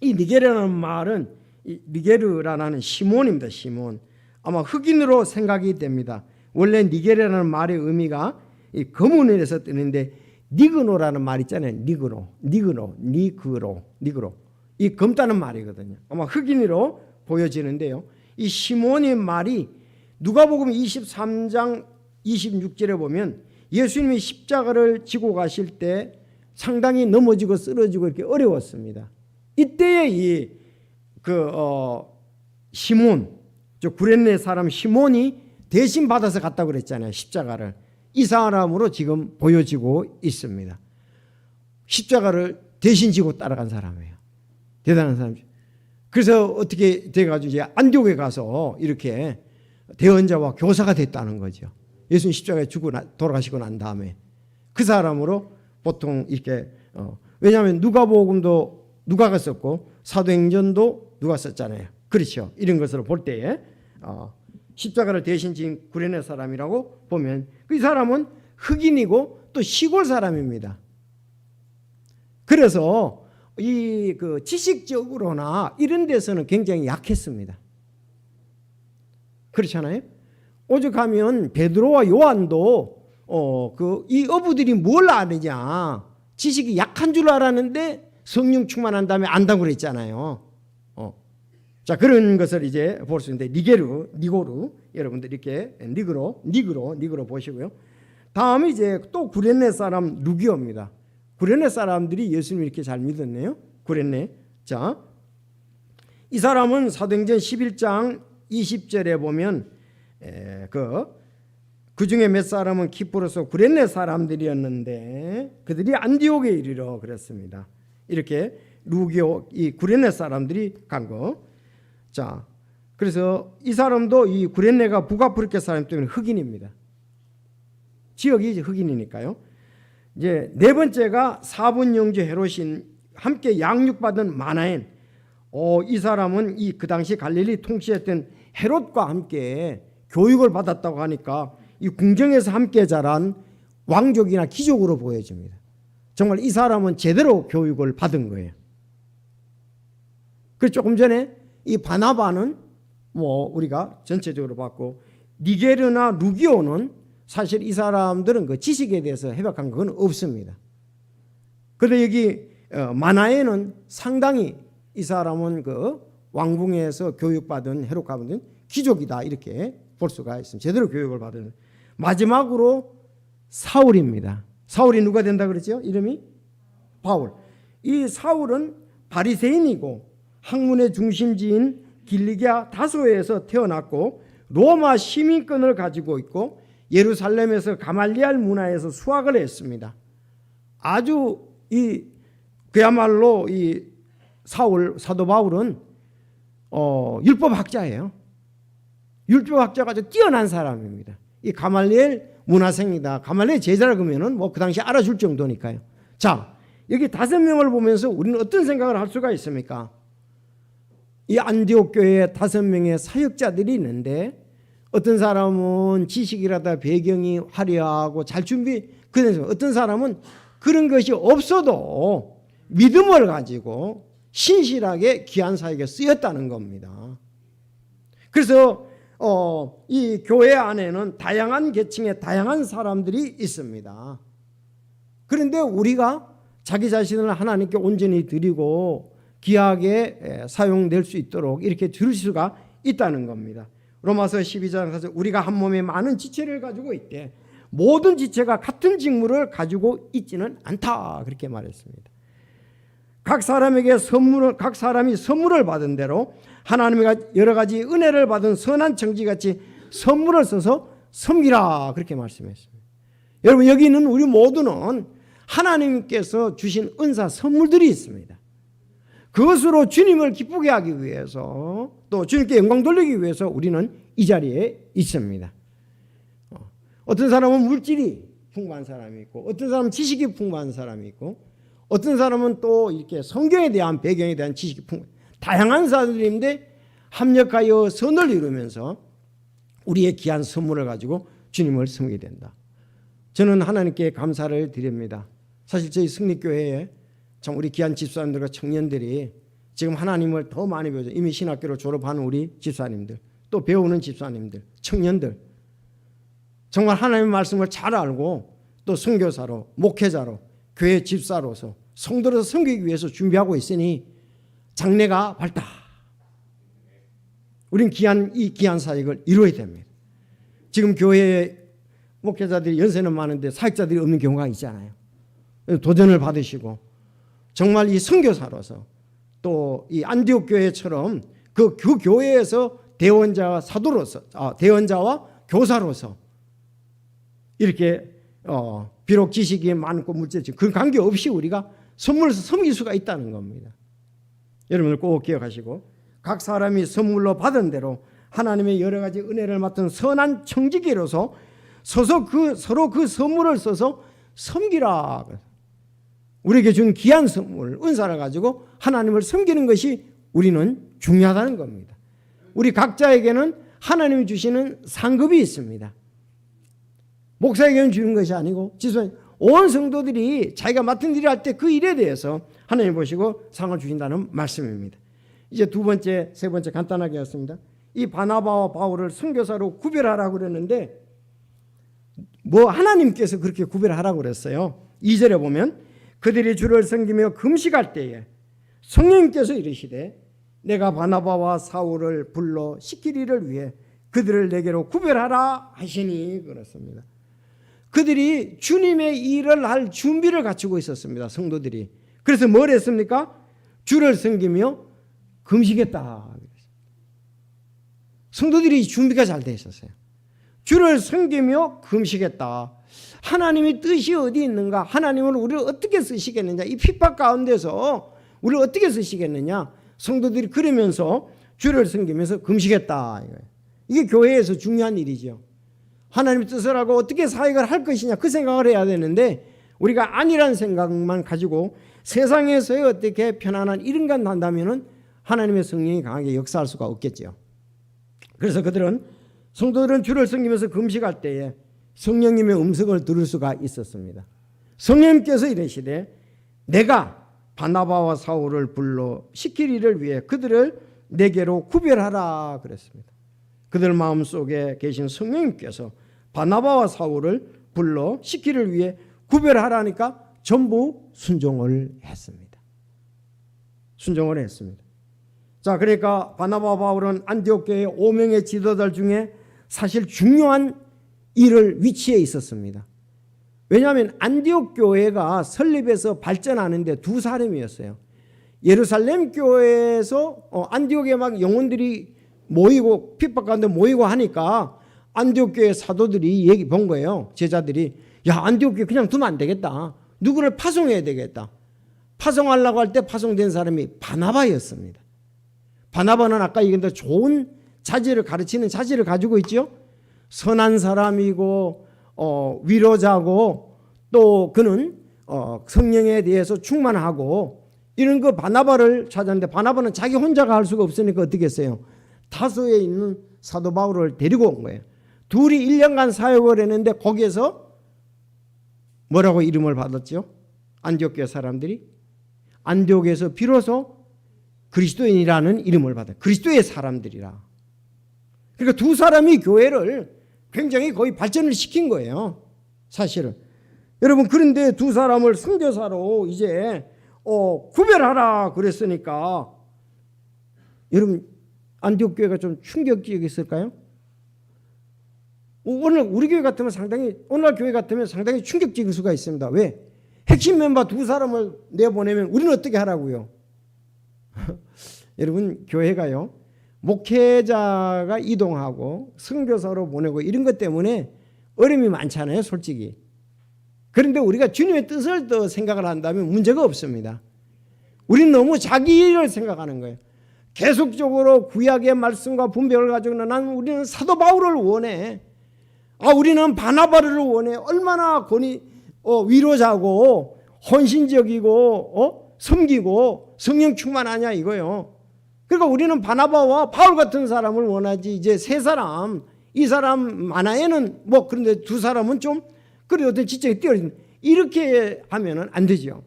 이 니게르라는 말은 니게르라는 시몬입니다. 시몬. 아마 흑인으로 생각이 됩니다. 원래 니게르라는 말의 의미가 이 검은을에서 뜨는데 니그노라는 말 있잖아요. 니그로. 이 검다는 말이거든요. 아마 흑인으로 보여지는데요. 이 시몬의 말이 누가복음 23장 26절에 보면 예수님이 십자가를 지고 가실 때 상당히 넘어지고 쓰러지고 이렇게 어려웠습니다. 이때에 이 시몬, 저 구레네 사람 시몬이 대신 받아서 갔다고 그랬잖아요. 십자가를. 이 사람으로 지금 보여지고 있습니다. 십자가를 대신 지고 따라간 사람이에요. 대단한 사람이죠. 그래서 어떻게 돼가지고 이제 안디옥에 가서 이렇게 대언자와 교사가 됐다는 거죠. 예수님 십자가에 돌아가시고 난 다음에 그 사람으로 보통 이렇게 왜냐하면 누가복음도 누가가 썼고 사도행전도 누가 썼잖아요. 그렇죠. 이런 것으로 볼 때에 십자가를 대신 지은 구레네 사람이라고 보면 그 사람은 흑인이고 또 시골 사람입니다. 그래서 이 지식적으로나 이런 데서는 굉장히 약했습니다. 그렇잖아요. 오죽하면 베드로와 요한도 이 어부들이 뭘 아느냐, 지식이 약한 줄 알았는데 성령 충만한 다음에 안다고 그랬잖아요. 자, 그런 것을 이제 볼 수 있는데 니고루 여러분들 이렇게 니그로 보시고요. 다음에 이제 또 구레네 사람 루기오입니다. 구레네 사람들이 예수님을 이렇게 잘 믿었네요. 구레네. 자, 이 사람은 사도행전 11장 20절에 보면 그 중에 몇 사람은 키프로서 구레네 사람들이었는데 그들이 안디옥에 이르러 그랬습니다. 이렇게 루기오 이 구레네 사람들이 간 거. 자, 그래서 이 사람도 이 구레네가 북아프리카 사람 때문에 흑인입니다. 지역이 이제 흑인이니까요. 이제 네 번째가 사분 영주 헤롯인 함께 양육받은 마나엔. 이 사람은 그 당시 갈릴리 통치했던 헤롯과 함께 교육을 받았다고 하니까 이 궁정에서 함께 자란 왕족이나 귀족으로 보여집니다. 정말 이 사람은 제대로 교육을 받은 거예요. 그 조금 전에 이 바나바는 우리가 전체적으로 봤고 니게르나 루기오는 사실 이 사람들은 그 지식에 대해서 해박한 건 없습니다. 그런데 여기 마나에는 상당히 이 사람은 그 왕궁에서 교육받은 헤롯과 받은 귀족이다 이렇게 볼 수가 있습니다. 제대로 교육을 받은. 마지막으로 사울입니다. 사울이 누가 된다 그랬죠? 이름이 바울. 이 사울은 바리새인이고 학문의 중심지인 길리기아 다소에서 태어났고 로마 시민권을 가지고 있고 예루살렘에서 가말리알 문화에서 수학을 했습니다. 아주 그야말로 이 사도 바울은 율법학자예요. 율법학자가 아주 뛰어난 사람입니다. 이 가말리엘 문화생이다. 가말리엘 제자라 그러면은 그 당시 알아줄 정도니까요. 자, 여기 5명을 보면서 우리는 어떤 생각을 할 수가 있습니까? 이 안디옥 교회에 5명의 사역자들이 있는데 어떤 사람은 지식이라다 배경이 화려하고 잘 그래서 어떤 사람은 그런 것이 없어도 믿음을 가지고 신실하게 귀한 사역에 쓰였다는 겁니다. 그래서 이 교회 안에는 다양한 계층의 다양한 사람들이 있습니다. 그런데 우리가 자기 자신을 하나님께 온전히 드리고 귀하게 사용될 수 있도록 이렇게 들을 수가 있다는 겁니다. 로마서 12장에서 우리가 한 몸에 많은 지체를 가지고 있대. 모든 지체가 같은 직무를 가지고 있지는 않다. 그렇게 말했습니다. 각 사람이 선물을 받은 대로 하나님의 여러 가지 은혜를 받은 선한 청지같이 선물을 써서 섬기라. 그렇게 말씀했습니다. 여러분, 여기 있는 우리 모두는 하나님께서 주신 은사 선물들이 있습니다. 그것으로 주님을 기쁘게 하기 위해서 또 주님께 영광 돌리기 위해서 우리는 이 자리에 있습니다. 어떤 사람은 물질이 풍부한 사람이 있고 어떤 사람은 지식이 풍부한 사람이 있고 어떤 사람은 또 이렇게 성경에 대한 배경에 대한 지식이 풍부한 다양한 사람들인데 합력하여 선을 이루면서 우리의 귀한 선물을 가지고 주님을 섬기게 된다. 저는 하나님께 감사를 드립니다. 사실 저희 승리교회에 참 우리 귀한 집사님들과 청년들이 지금 하나님을 더 많이 배우죠. 이미 신학교를 졸업한 우리 집사님들, 또 배우는 집사님들, 청년들 정말 하나님의 말씀을 잘 알고 또 선교사로, 목회자로, 교회 집사로서 성도로서 섬기기 위해서 준비하고 있으니 장래가 밝다. 우린 이 귀한 사역을 이루어야 됩니다. 지금 교회에 목회자들이 연세는 많은데 사역자들이 없는 경우가 있잖아요. 도전을 받으시고 정말 이 선교사로서 또 이 안디옥 교회처럼 그 교회에서 대원자와 사도로서 대원자와 교사로서 이렇게 비록 지식이 많고 물질적 그 관계 없이 우리가 선물로서 섬길 수가 있다는 겁니다. 여러분들 꼭 기억하시고 각 사람이 선물로 받은 대로 하나님의 여러 가지 은혜를 맡은 선한 청지기로서 서로 그 선물을 써서 섬기라. 우리에게 준 귀한 선물, 은사를 가지고 하나님을 섬기는 것이 우리는 중요하다는 겁니다. 우리 각자에게는 하나님이 주시는 상급이 있습니다. 목사에게는 주는 것이 아니고 온 성도들이 자기가 맡은 일을 할 때 그 일에 대해서 하나님 보시고 상을 주신다는 말씀입니다. 이제 두 번째, 세 번째 간단하게 했습니다. 이 바나바와 바울을 선교사로 구별하라고 그랬는데 하나님께서 그렇게 구별하라고 그랬어요. 2절에 보면 그들이 주를 섬기며 금식할 때에 성령님께서 이르시되 내가 바나바와 사울을 불러 시킬 일을 위해 그들을 내게로 구별하라 하시니 그렇습니다. 그들이 주님의 일을 할 준비를 갖추고 있었습니다. 성도들이. 그래서 뭘 했습니까? 주를 섬기며 금식했다. 성도들이 준비가 잘 돼 있었어요. 주를 섬기며 금식했다. 하나님의 뜻이 어디 있는가? 하나님은 우리를 어떻게 쓰시겠느냐? 이 핍박 가운데서 우리를 어떻게 쓰시겠느냐? 성도들이 그러면서 주를 섬기면서 금식했다. 이게 교회에서 중요한 일이죠. 하나님의 뜻을 하고 어떻게 사역을 할 것이냐 그 생각을 해야 되는데 우리가 아니란 생각만 가지고 세상에서의 어떻게 편안한 이런 것 한다면은 하나님의 성령이 강하게 역사할 수가 없겠죠. 그래서 성도들은 주를 섬기면서 금식할 때에 성령님의 음성을 들을 수가 있었습니다. 성령님께서 이르시되 내가 바나바와 사울을 불러 시킬 일을 위해 그들을 내게로 구별하라 그랬습니다. 그들 마음속에 계신 성령님께서 바나바와 사울을 불러 시킬 일을 위해 구별하라니까 전부 순종을 했습니다. 순종을 했습니다. 자, 그러니까 바나바와 바울은 안디옥 교회 5명의 지도자들 중에 사실 중요한 위치에 있었습니다. 왜냐하면 안디옥 교회가 설립해서 발전하는데 두 사람이었어요. 예루살렘 교회에서 안디옥에 막 영혼들이 모이고 핍박 가운데 모이고 하니까 안디옥 교회 사도들이 얘기 본 거예요. 제자들이 야 안디옥 교회 그냥 두면 안 되겠다. 누구를 파송해야 되겠다. 파송하려고 할 때 파송된 사람이 바나바였습니다. 바나바는 아까 얘기한 대로 좋은 자질을 가르치는 자질을 가지고 있죠. 선한 사람이고 위로자고 또 그는 성령에 대해서 충만하고 이런 그 바나바를 찾았는데 바나바는 자기 혼자가 할 수가 없으니까 어떻게 했어요? 다소에 있는 사도 바울을 데리고 온 거예요. 둘이 1년간 사역을 했는데 거기에서 뭐라고 이름을 받았죠? 안디옥 교회 사람들이 안디옥에서 비로소 그리스도인이라는 이름을 받아요. 그리스도의 사람들이라. 그러니까 두 사람이 교회를 굉장히 거의 발전을 시킨 거예요. 사실은. 여러분 그런데 두 사람을 선교사로 이제 구별하라 그랬으니까 여러분 안디옥 교회가 좀 충격적이었을까요? 오늘 우리 교회 같으면 오늘날 교회 같으면 상당히 충격적일 수가 있습니다. 왜? 핵심 멤버 두 사람을 내보내면 우리는 어떻게 하라고요? 여러분 교회가요. 목회자가 이동하고 선교사로 보내고 이런 것 때문에 어려움이 많잖아요. 솔직히. 그런데 우리가 주님의 뜻을 더 생각을 한다면 문제가 없습니다. 우리는 너무 자기 일을 생각하는 거예요. 계속적으로 구약의 말씀과 분별을 가지고 우리는 사도 바울을 원해. 우리는 바나바를 원해. 얼마나 위로자고 헌신적이고 섬기고 성령 충만하냐 이거요. 그러니까 우리는 바나바와 바울 같은 사람을 원하지. 이제 세 사람, 이 사람 하나에는 그런데 두 사람은 좀 그래도 어떤 지적이 뛰어있는 이렇게 하면은 안 되죠.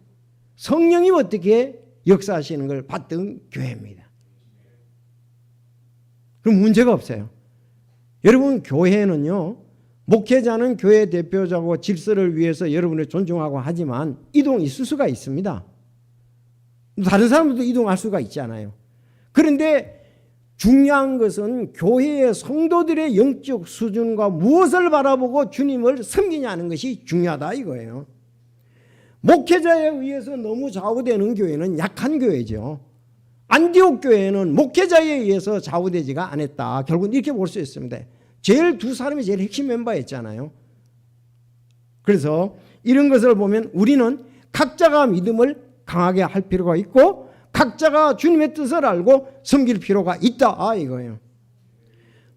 성령이 어떻게 역사하시는 걸 봤던 교회입니다. 그럼 문제가 없어요. 여러분 교회는요. 목회자는 교회 대표자고 질서를 위해서 여러분을 존중하고 하지만 이동이 있을 수가 있습니다. 다른 사람들도 이동할 수가 있잖아요. 그런데 중요한 것은 교회의 성도들의 영적 수준과 무엇을 바라보고 주님을 섬기냐는 것이 중요하다 이거예요. 목회자에 의해서 너무 좌우되는 교회는 약한 교회죠. 안디옥 교회는 목회자에 의해서 좌우되지가 않았다. 결국은 이렇게 볼 수 있습니다. 제일 두 사람이 제일 핵심 멤버였잖아요. 그래서 이런 것을 보면 우리는 각자가 믿음을 강하게 할 필요가 있고 각자가 주님의 뜻을 알고 섬길 필요가 있다 이거예요.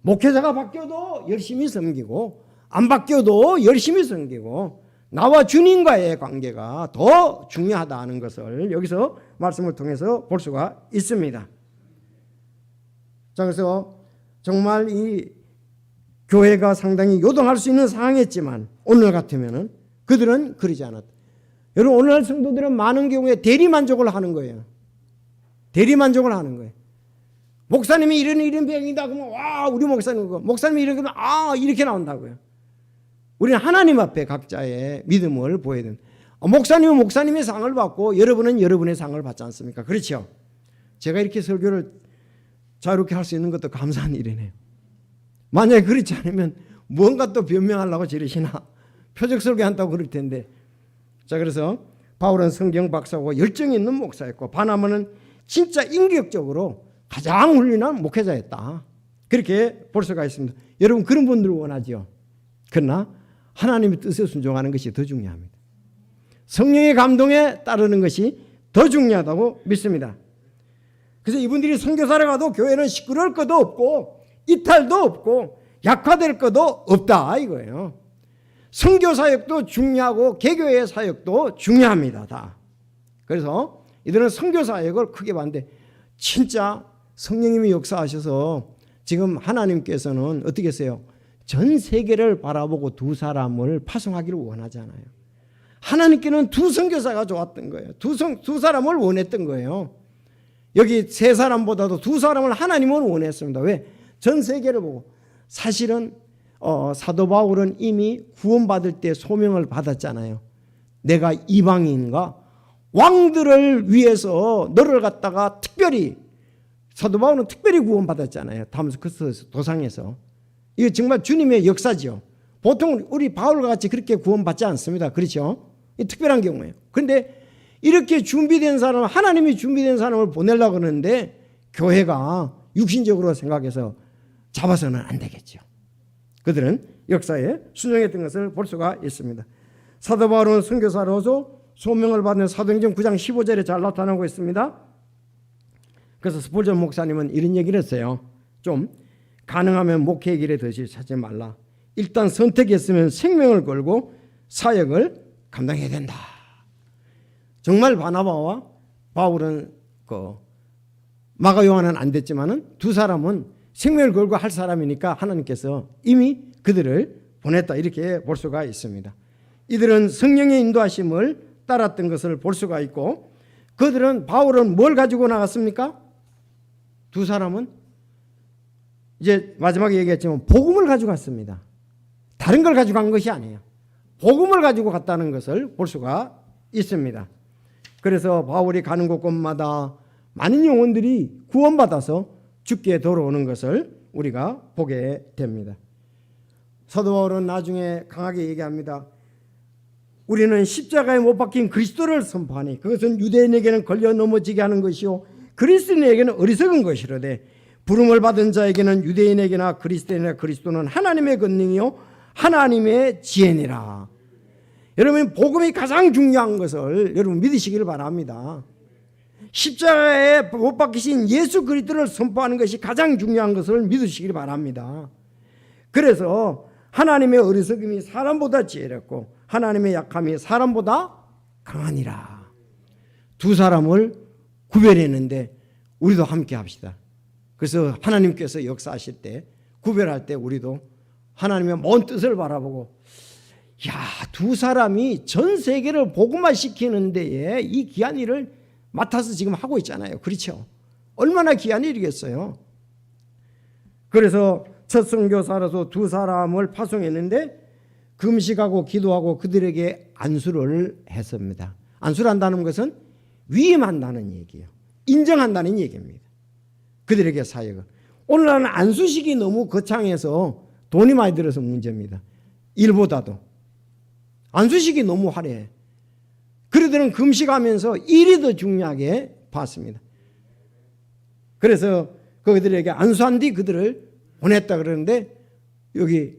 목회자가 바뀌어도 열심히 섬기고 안 바뀌어도 열심히 섬기고 나와 주님과의 관계가 더 중요하다는 것을 여기서 말씀을 통해서 볼 수가 있습니다. 자, 그래서 정말 이 교회가 상당히 요동할 수 있는 상황이었지만 오늘 같으면은 그들은 그러지 않았다. 여러분, 오늘날 성도들은 많은 경우에 대리만족을 하는 거예요. 대리만족을 하는 거예요. 목사님이 이런 병이다 그러면 와 우리 목사님이 이렇게 하면 이렇게 나온다고요. 우리는 하나님 앞에 각자의 믿음을 보여야 됩니다. 목사님은 목사님의 상을 받고 여러분은 여러분의 상을 받지 않습니까? 그렇죠? 제가 이렇게 설교를 자유롭게 할 수 있는 것도 감사한 일이네요. 만약에 그렇지 않으면 무언가 또 변명하려고 저러시나 표적 설교한다고 그럴 텐데. 자, 그래서 바울은 성경 박사고 열정이 있는 목사였고 바나바는 진짜 인격적으로 가장 훌륭한 목회자였다. 그렇게 볼 수가 있습니다. 여러분 그런 분들을 원하죠. 그러나 하나님의 뜻에 순종하는 것이 더 중요합니다. 성령의 감동에 따르는 것이 더 중요하다고 믿습니다. 그래서 이분들이 선교사를 가도 교회는 시끄러울 것도 없고 이탈도 없고 약화될 것도 없다 이거예요. 선교 사역도 중요하고 개교의 사역도 중요합니다. 다. 그래서 이들은 선교 사역을 크게 봤는데 진짜 성령님이 역사하셔서 지금 하나님께서는 어떻게 했어요? 전 세계를 바라보고 두 사람을 파송하기를 원하잖아요. 하나님께는 두 선교사가 좋았던 거예요. 두 사람을 원했던 거예요. 여기 세 사람보다도 두 사람을 하나님은 원했습니다. 왜? 전 세계를 보고. 사실은 사도 바울은 이미 구원받을 때 소명을 받았잖아요. 내가 이방인과 왕들을 위해서 너를 갖다가 특별히, 사도 바울은 특별히 구원받았잖아요. 다마스커스 도상에서. 이거 정말 주님의 역사죠. 보통 우리 바울과 같이 그렇게 구원받지 않습니다. 그렇죠? 이 특별한 경우예요. 그런데 이렇게 준비된 사람, 하나님이 준비된 사람을 보내려고 하는데 교회가 육신적으로 생각해서 잡아서는 안 되겠죠. 그들은 역사에 순종했던 것을 볼 수가 있습니다. 사도 바울은 선교사로서 소명을 받는 사도행전 9장 15절에 잘 나타나고 있습니다. 그래서 스폴전 목사님은 이런 얘기를 했어요. 좀 가능하면 목회의 길에 덫을 찾지 말라. 일단 선택했으면 생명을 걸고 사역을 감당해야 된다. 정말 바나바와 바울은 마가 요한은 안 됐지만은 두 사람은 생명을 걸고 할 사람이니까 하나님께서 이미 그들을 보냈다 이렇게 볼 수가 있습니다. 이들은 성령의 인도하심을 따랐던 것을 볼 수가 있고 그들은 바울은 뭘 가지고 나갔습니까? 두 사람은 이제 마지막에 얘기했지만 복음을 가지고 갔습니다. 다른 걸 가지고 간 것이 아니에요. 복음을 가지고 갔다는 것을 볼 수가 있습니다. 그래서 바울이 가는 곳곳마다 많은 영혼들이 구원받아서 주께 돌아오는 것을 우리가 보게 됩니다. 사도 바울은 나중에 강하게 얘기합니다. 우리는 십자가에 못 박힌 그리스도를 선포하니 그것은 유대인에게는 걸려 넘어지게 하는 것이요 그리스도인에게는 어리석은 것이로되 부름을 받은 자에게는 유대인에게나 그리스도인이나 그리스도는 하나님의 권능이요 하나님의 지혜니라. 여러분 복음이 가장 중요한 것을 여러분 믿으시기를 바랍니다. 십자가에 못 박히신 예수 그리스도를 선포하는 것이 가장 중요한 것을 믿으시기를 바랍니다. 그래서 하나님의 어리석음이 사람보다 지혜롭고 하나님의 약함이 사람보다 강하니라. 두 사람을 구별했는데 우리도 함께 합시다. 그래서 하나님께서 역사하실 때 구별할 때 우리도 하나님의 먼 뜻을 바라보고 두 사람이 전 세계를 복음화시키는 데에 이 귀한 일을 맡아서 지금 하고 있잖아요. 그렇죠? 얼마나 귀한 일이겠어요. 그래서 첫 선교사로서 두 사람을 파송했는데 금식하고 기도하고 그들에게 안수를 했습니다. 안수를 한다는 것은 위임한다는 얘기예요. 인정한다는 얘기입니다. 그들에게 사역을. 오늘날은 안수식이 너무 거창해서 돈이 많이 들어서 문제입니다. 일보다도. 안수식이 너무 화려해. 그들은 금식하면서 일이 더 중요하게 봤습니다. 그래서 그들에게 안수한 뒤 그들을 보냈다 그러는데 여기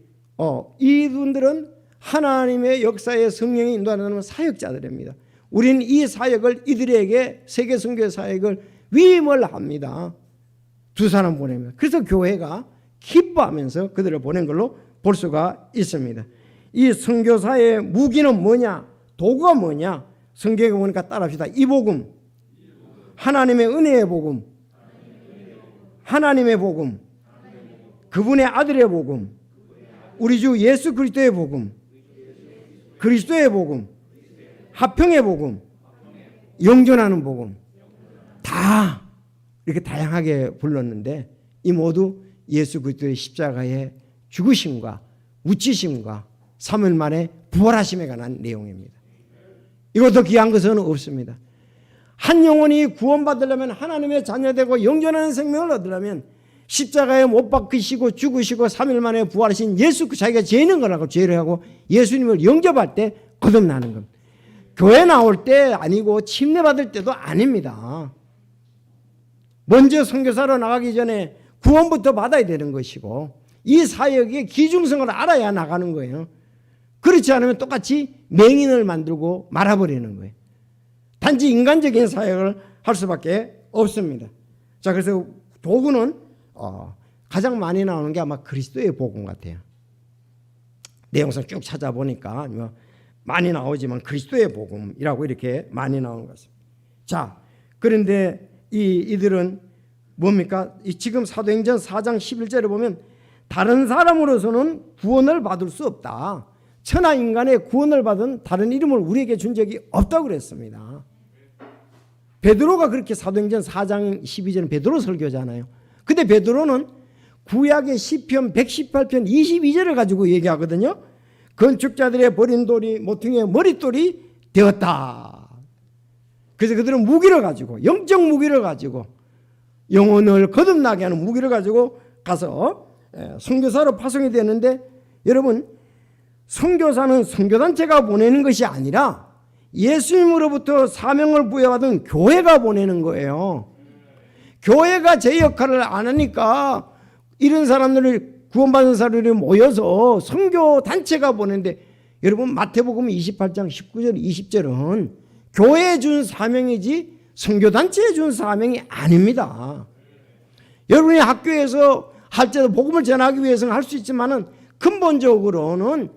이분들은 하나님의 역사에 성령이 인도하는 사역자들입니다. 우리는 이 사역을 이들에게 세계 선교 사역을 위임을 합니다. 두 사람 보내면. 그래서 교회가 기뻐하면서 그들을 보낸 걸로 볼 수가 있습니다. 이 선교사의 무기는 뭐냐? 도구가 뭐냐? 성경에 보니까 따라합시다. 이 복음, 하나님의 은혜의 복음, 하나님의 복음, 그분의 아들의 복음, 우리 주 예수 그리스도의 복음, 그리스도의 복음, 화평의 복음, 영존하는 복음, 다 이렇게 다양하게 불렀는데 이 모두 예수 그리스도의 십자가의 죽으심과 묻히심과 3일 만에 부활하심에 관한 내용입니다. 이것도 귀한 것은 없습니다. 한 영혼이 구원받으려면, 하나님의 자녀되고 영존하는 생명을 얻으려면 십자가에 못 박히시고 죽으시고 3일 만에 부활하신 예수, 자기가 죄 있는 거라고 죄를 하고 예수님을 영접할 때 거듭나는 겁니다. 교회 나올 때 아니고 침례받을 때도 아닙니다. 먼저 선교사로 나가기 전에 구원부터 받아야 되는 것이고 이 사역의 기중성을 알아야 나가는 거예요. 그렇지 않으면 똑같이 맹인을 만들고 말아버리는 거예요. 단지 인간적인 사역을 할 수밖에 없습니다. 자, 그래서 도구는 가장 많이 나오는 게 아마 그리스도의 복음 같아요. 내용상 쭉 찾아보니까 많이 나오지만 그리스도의 복음이라고 이렇게 많이 나오는 것 같습니다. 자, 그런데 이들은 뭡니까? 지금 사도행전 4장 11절에 보면 다른 사람으로서는 구원을 받을 수 없다. 천하 인간의 구원을 받은 다른 이름을 우리에게 준 적이 없다고 그랬습니다. 베드로가 그렇게 사도행전 4장 12절은 베드로 설교잖아요. 근데 베드로는 구약의 시편 118편 22절을 가지고 얘기하거든요. 건축자들의 버린 돌이 모퉁이의 머릿돌이 되었다. 그래서 그들은 무기를 가지고, 영적 무기를 가지고, 영혼을 거듭나게 하는 무기를 가지고 가서 선교사로 파송이 되는데, 여러분, 선교사는 선교단체가 보내는 것이 아니라 예수님으로부터 사명을 부여받은 교회가 보내는 거예요. 교회가 제 역할을 안 하니까 이런 사람들을, 구원받은 사람들이 모여서 선교단체가 보내는데, 여러분 마태복음 28장 19절 20절은 교회에 준 사명이지 선교단체에 준 사명이 아닙니다. 여러분이 학교에서 할 때도 복음을 전하기 위해서는 할 수 있지만은 근본적으로는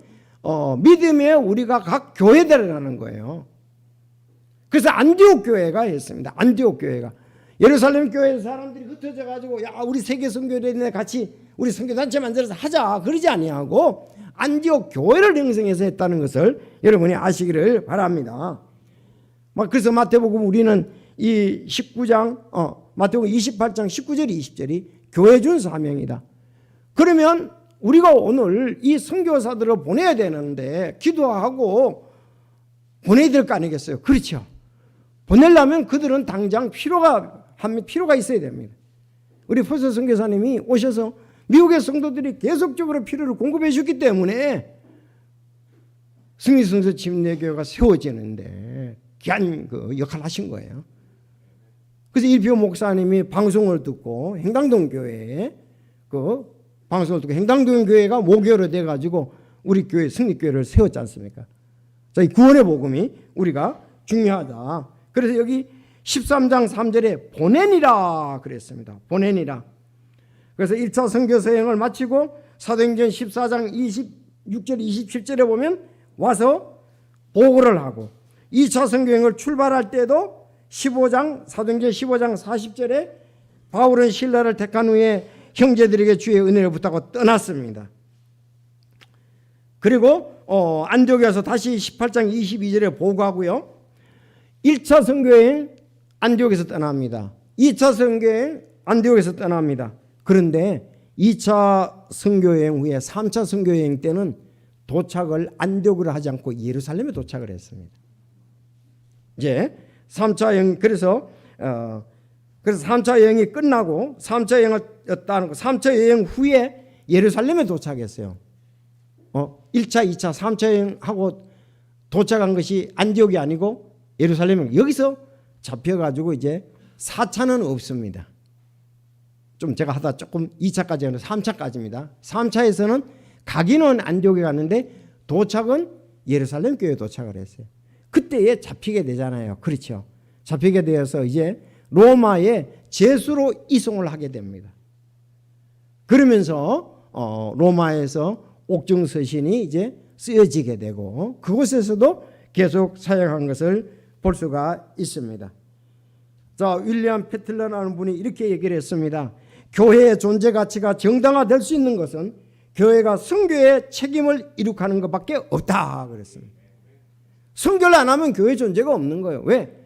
믿음에 우리가 각 교회들이라는 거예요. 그래서 안디옥 교회가 했습니다. 안디옥 교회가. 예루살렘 교회 사람들이 흩어져 가지고 야, 우리 세계 선교대에 같이 우리 선교단체 만들어서 하자 그러지 아니하고 안디옥 교회를 형성해서 했다는 것을 여러분이 아시기를 바랍니다. 그래서 마태복음 우리는 이 19장 마태복음 28장 19절 20절이 교회 준 사명이다. 그러면 우리가 오늘 이 선교사들을 보내야 되는데 기도하고 보내야 될 거 아니겠어요? 그렇죠. 보내려면 그들은 당장 필요가 있어야 됩니다. 우리 포스 선교사님이 오셔서 미국의 성도들이 계속적으로 필요를 공급해 주기 때문에 승리선서 침례교회가 세워지는데 귀한 그 역할을 하신 거예요. 그래서 일표 목사님이 방송을 듣고 행당동 교회에 방송을 듣고 행당동 교회가 모교로 돼가지고 우리 교회 승리교회를 세웠지 않습니까? 자, 이 구원의 복음이 우리가 중요하다. 그래서 여기 13장 3절에 보내니라 그랬습니다. 보내니라. 그래서 1차 선교여행을 마치고 사도행전 14장 26절 27절에 보면 와서 보고를 하고 2차 선교여행을 출발할 때도 사도행전 15장 40절에 바울은 신라를 택한 후에 형제들에게 주의 은혜를 부탁하고 떠났습니다. 그리고 안디옥에서 다시 18장 22절에 보고하고요. 1차 선교여행 안디옥에서 떠납니다. 2차 선교여행 안디옥에서 떠납니다. 그런데 2차 선교여행 후에 3차 선교여행 때는 도착을 안디옥으로 하지 않고 예루살렘에 도착을 했습니다. 이제 3차 여행 그래서 3차 여행이 끝나고 3차 여행을 3차 여행 후에 예루살렘에 도착했어요. 1차, 2차, 3차 여행하고 도착한 것이 안디옥이 아니고 예루살렘에 여기서 잡혀가지고 이제 4차는 없습니다. 좀 제가 하다 조금 2차까지 하는 3차까지입니다. 3차에서는 가기는 안디옥에 갔는데 도착은 예루살렘 교회에 도착을 했어요. 그때에 잡히게 되잖아요. 그렇죠. 잡히게 되어서 이제 로마의 제수로 이송을 하게 됩니다. 그러면서 로마에서 옥중서신이 이제 쓰여지게 되고 그곳에서도 계속 사역한 것을 볼 수가 있습니다. 자, 윌리엄 패틀러라는 분이 이렇게 얘기를 했습니다. 교회의 존재 가치가 정당화될 수 있는 것은 교회가 선교의 책임을 이룩하는 것밖에 없다 그랬습니다. 선교를 안 하면 교회 존재가 없는 거예요. 왜?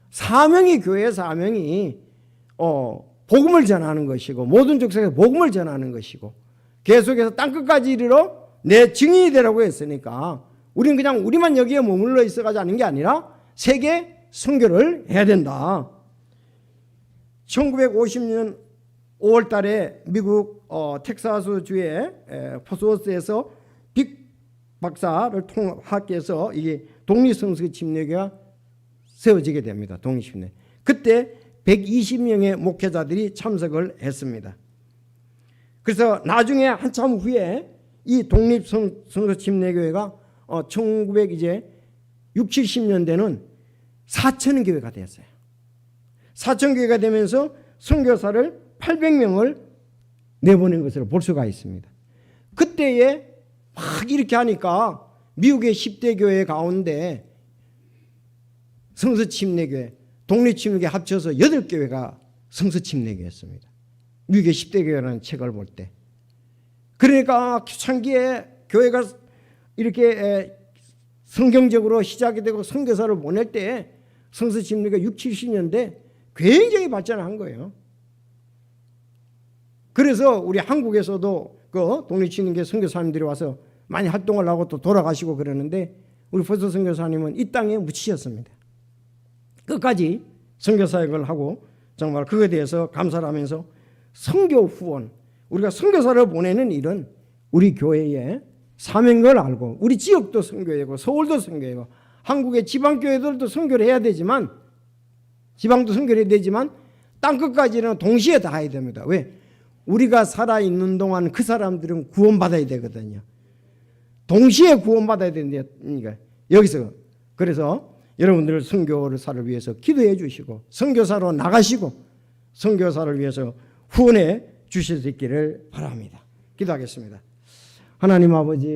사명이 교회의 사명이 복음을 전하는 것이고 모든 족속에서 복음을 전하는 것이고 계속해서 땅끝까지 이르러 내 증인이 되라고 했으니까 우리는 그냥 우리만 여기에 머물러 있어가지고 하는 게 아니라 세계 선교를 해야 된다. 1950년 5월 달에 미국 텍사스주의 포스워스에서 빅 박사를 통합해서 이게 독립성서 침례교가 세워지게 됩니다. 독립침례. 그때 120명의 목회자들이 참석을 했습니다. 그래서 나중에 한참 후에 이 독립성서 침례교회가 1960, 70년대는 사천교회가 되었어요. 사천교회가 되면서 선교사를 800명을 내보낸 것으로 볼 수가 있습니다. 그때에 막 이렇게 하니까 미국의 10대 교회 가운데 성서침례교회, 독립침례교회 합쳐서 8교회가 성서침례교회였습니다. 미국의 10대 교회라는 책을 볼 때. 그러니까 초창기에 교회가 이렇게 성경적으로 시작이 되고 선교사를 보낼 때 성서침례가 60, 70년대 굉장히 발전한 거예요. 그래서 우리 한국에서도 그 독립침례교회 선교사님들이 와서 많이 활동을 하고 또 돌아가시고 그러는데 우리 포스 선교사님은 이 땅에 묻히셨습니다. 끝까지 선교사역을 하고 정말 그거에 대해서 감사를 하면서 선교 후원, 우리가 선교사를 보내는 일은 우리 교회의 사명인 걸 알고 우리 지역도 선교회고 서울도 선교회고 한국의 지방교회들도 선교를 해야 되지만 지방도 선교를 해야 되지만 땅끝까지는 동시에 다 해야 됩니다. 왜? 우리가 살아있는 동안 그 사람들은 구원받아야 되거든요. 동시에 구원받아야 되는데 여기서 그래서 여러분들 선교사를 위해서 기도해 주시고 선교사로 나가시고 선교사를 위해서 후원해 주실 수 있기를 바랍니다. 기도하겠습니다. 하나님 아버지